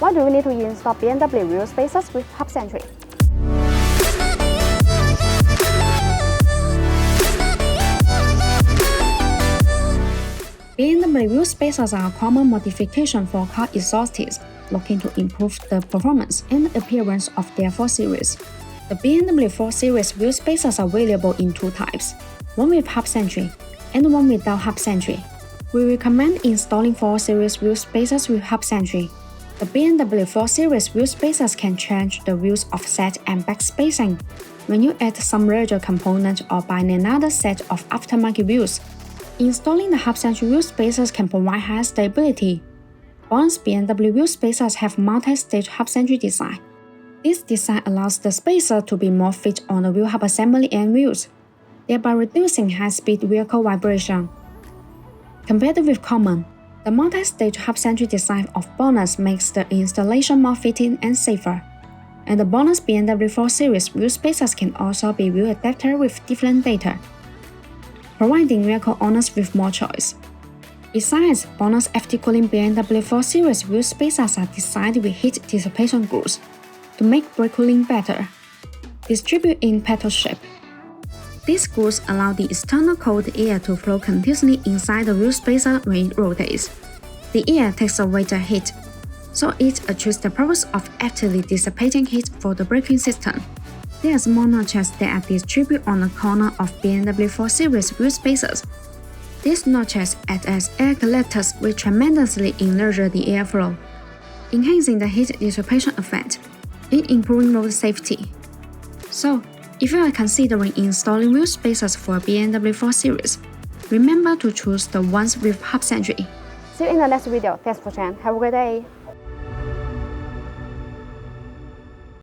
Why do we need to install BMW wheel spacers with hub Sentry? BMW wheel spacers are a common modification for car exhausts, looking to improve the performance and appearance of their 4 Series. The BMW 4 Series wheel spacers are available in 2 types, one with hub Sentry and one without hub Sentry. We recommend installing 4 Series wheel spacers with hub Sentry. The BMW 4 Series wheel spacers can change the wheel's offset and back spacing. When you add some larger component or buy another set of aftermarket wheels, installing the hub Sentry wheel spacers can provide higher stability. Bonus BMW wheel spacers have multi-stage hub Sentry design. This design allows the spacer to be more fit on the wheel hub assembly and wheels, thereby reducing high-speed vehicle vibration. Compared with common, the multi-stage hub Sentry design of Bonus makes the installation more fitting and safer. And the Bonus BMW 4 Series wheel spacers can also be wheel adapted with different data, providing vehicle owners with more choice. Besides, Bonus FT Cooling BMW 4 Series wheel spacers are designed with heat dissipation grooves to make brake cooling better, distribute in petal shape. These grooves allow the external cold air to flow continuously inside the wheel spacer when it rotates. The air takes away the heat, so it achieves the purpose of actively dissipating heat for the braking system. There are small notches that are distributed on the corner of BMW 4 Series wheel spacers. These notches act as air collectors which tremendously enlarge the airflow, enhancing the heat dissipation effect and improving road safety. So, if you are considering installing wheel spacers for BMW 4 Series, remember to choose the ones with hub Sentry. See you in the next video. Thanks for watching. Have a great day.